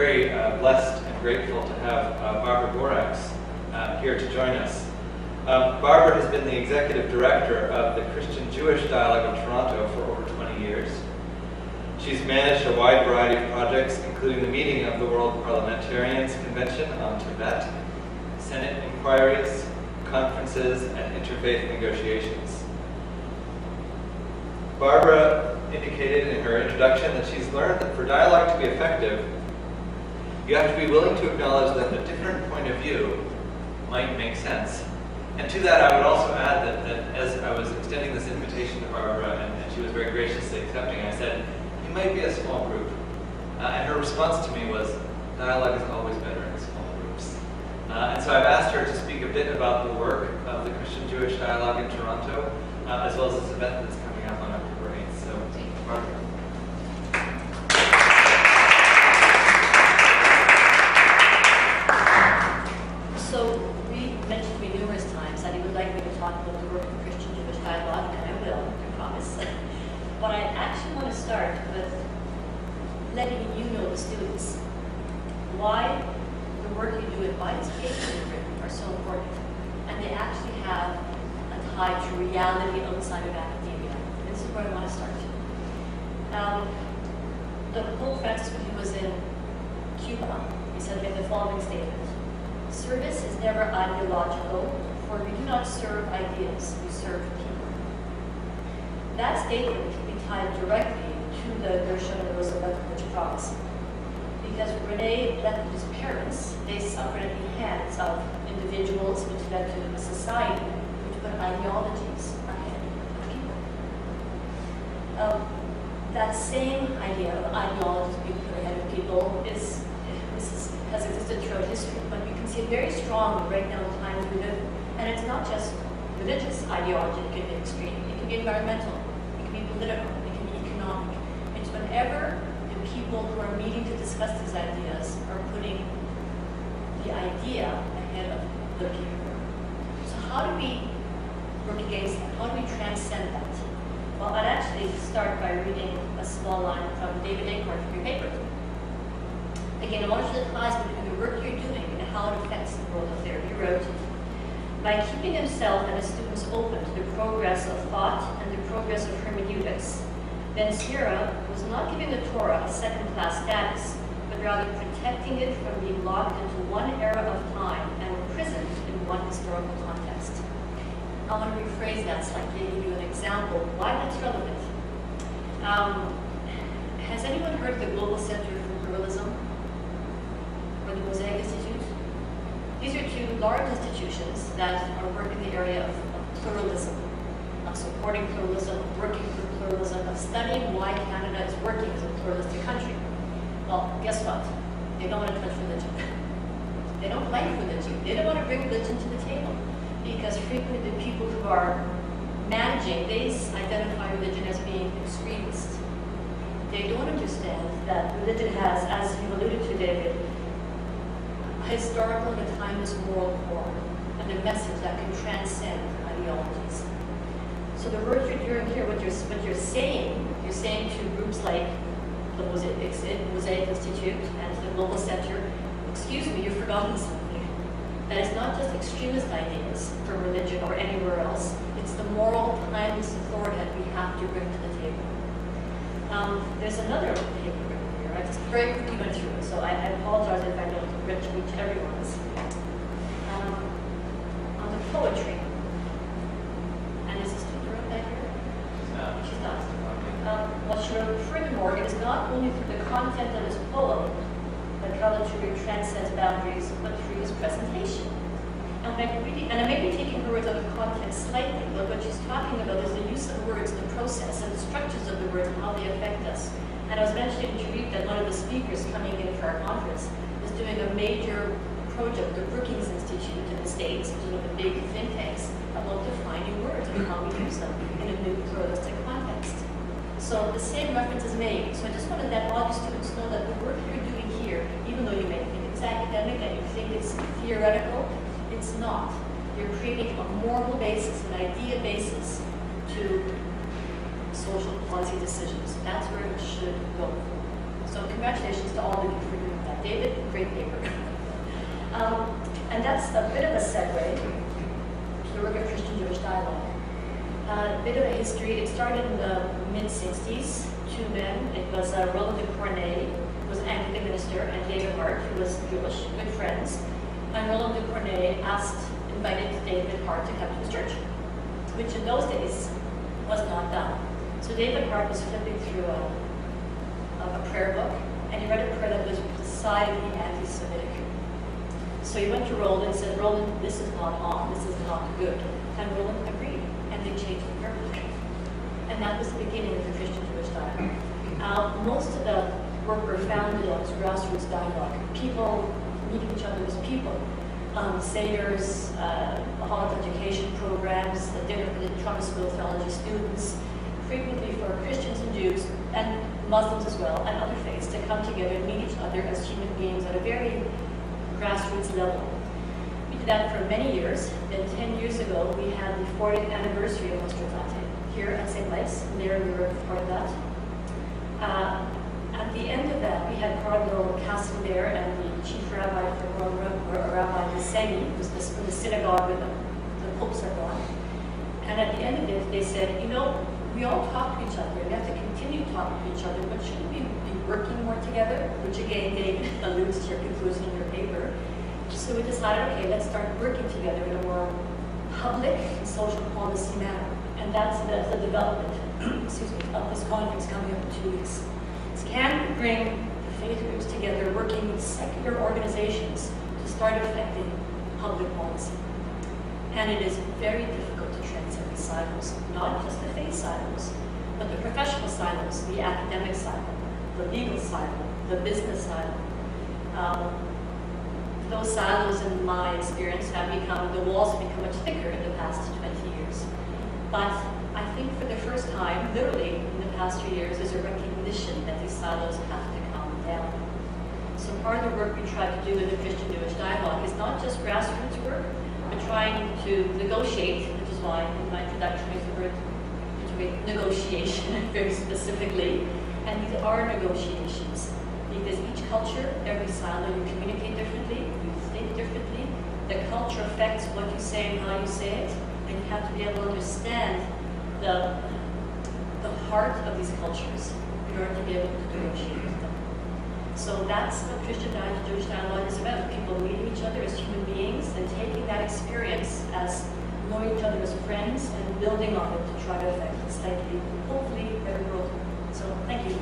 very blessed and grateful to have Barbara Borax here to join us. Barbara has been the executive director of the Christian-Jewish Dialogue of Toronto for over 20 years. She's managed a wide variety of projects, including the meeting of the World Parliamentarians Convention on Tibet, Senate inquiries, conferences, and interfaith negotiations. Barbara indicated in her introduction that she's learned that for dialogue to be effective, you have to be willing to acknowledge that a different point of view might make sense. And to that, I would also add that as I was extending this invitation to Barbara, and she was very graciously accepting, I said, it might be a small group. And her response to me was, dialogue is always better in small groups. And so I've asked her to speak a bit about the work of the Christian-Jewish Dialogue in Toronto, as well as this event that's coming up on October 8th. So, Barbara. So, Reed mentioned to me numerous times that he would like me to talk about the work of Christian-Jewish Dialogue, and I will, I promise. But I actually want to start with letting you know, the students, why the work you do at Biden's Education in Britain are so important. And they actually have a tie to reality outside of academia. And this is where I want to start. The Pope Francis, when he was in Cuba, he said in the following statement: service is never ideological, for we do not serve ideas, we serve people. That statement can be tied directly to the Gershon and Roza Lewkowicz prize. Because Renée Levcovitch's parents, they suffered at the hands of individuals which led to a society which put ideologies ahead of people. That same idea of ideologies being put ahead of people has existed throughout history, but you can see it very strongly right now in the times we live in. And it's not just religious ideology that can be extreme. It can be environmental, it can be political, it can be economic. It's whenever the people who are meeting to discuss these ideas are putting the idea ahead of the people. So how do we work against that? How do we transcend that? Well, I'd actually start by reading a small line from David Acorn from your paper. Again, I want you to analyze between the work you're doing and how it affects the world of there. He wrote, by keeping himself and his students open to the progress of thought and the progress of hermeneutics, Ben Sira was not giving the Torah a second-class status, but rather protecting it from being locked into one era of time and imprisoned in one historical context. I want to rephrase that slightly and give you an example of why that's relevant. Has anyone heard of the Global Center for Pluralism or the Mosaic Institute? These are two large institutions that are working in the area of pluralism, of supporting pluralism, working for pluralism, of studying why Canada is working as a pluralistic country. Well, guess what? They don't want to touch religion. They don't like religion. They don't want to bring religion to the table because frequently the people who are managing, they identify religion as being extremist. They don't understand that religion has, as you alluded to, David, a historical and timeless moral core and a message that can transcend ideologies. So the work you're doing here, what you're saying to groups like the Mosaic Institute and the Global Center, excuse me, you've forgotten something. That it's not just extremist ideas for religion or anywhere else. It's the moral, timeless authority that we have to bring to the table. There's another paper written here. I just very quickly went through it, so I apologize if I don't reach everyone's. On the poetry. And is this student wrote that here? No. She's not. Well, she wrote, furthermore, it is not only through the content of his poem that Kalachuri transcends boundaries, but through his presentation. And I may be taking her words out of context slightly, but what she's talking about is the use of words, the process, and the structures of the words and how they affect us. And I was mentioning to Reed that one of the speakers coming in for our conference is doing a major project, the Brookings Institute in the States, which is one of the big think tanks, about defining words and how we use them in a new pluralistic context. So the same reference is made. So I just want to let all the students know that the work you're doing here, even though you may think it's academic and you think it's theoretical, it's not. You're creating a moral basis, an idea basis to social policy decisions. That's where it should go. So congratulations to all of you for doing that. David, great paper. And that's a bit of a segue to the work of Christian-Jewish dialogue. A bit of a history. It started in the mid-60s. Two men. It was Roland de Cornay, who was an Anglican minister, and David Hart, who was Jewish, good friends. And Roland de Cornay invited David Hart to come to his church, which in those days was not done. So David Hart was flipping through a prayer book, and he read a prayer that was decidedly anti-Semitic. So he went to Roland and said, Roland, this is not on, this is not good. And Roland agreed, and they changed the prayer book. And that was the beginning of the Christian-Jewish dialogue. Most of the work were founded on grassroots dialogue. People meeting each other as people. Seders, Holocaust education programs, dinner for the Trump School of Theology students, frequently for Christians and Jews, and Muslims as well, and other faiths to come together and meet each other as human beings at a very grassroots level. We did that for many years. Then 10 years ago, we had the 40th anniversary of Osterplatte here at St. Mike's, and there we were part of that. At the end of that, we had Cardinal Castle there and the chief rabbi for Rome, Rabbi Husseini, who was from the synagogue where the popes are gone. And at the end of it, they said, you know, we all talk to each other, and we have to continue talking to each other, but shouldn't we be working more together? Which again, David alludes to your conclusion in your paper. So we decided, okay, let's start working together in a more public and social policy manner. And that's the development excuse me, of this conference coming up in 2 weeks. Can we bring the faith groups together, working with secular organizations to start affecting public policy? And it is very difficult to transcend the silos, not just the faith silos, but the professional silos, the academic silo, the legal silo, the business silo. Those silos, in my experience, the walls have become much thicker in the past 20 years. But I think for the first time, literally in the past few years, there's a recognition that these silos have to come down. So part of the work we try to do in the Christian-Jewish dialogue is not just grassroots work, but trying to negotiate, which is why in my introduction I used the word negotiation very specifically. And these are negotiations, because each culture, every silo, you communicate differently, you think differently. The culture affects what you say and how you say it, and you have to be able to understand the heart of these cultures in order to be able to negotiate with them. So that's what Christian-Jewish dialogue is about, people meeting each other as human beings and taking that experience as knowing each other as friends and building on it to try to affect a slightly, hopefully, better world. So thank you.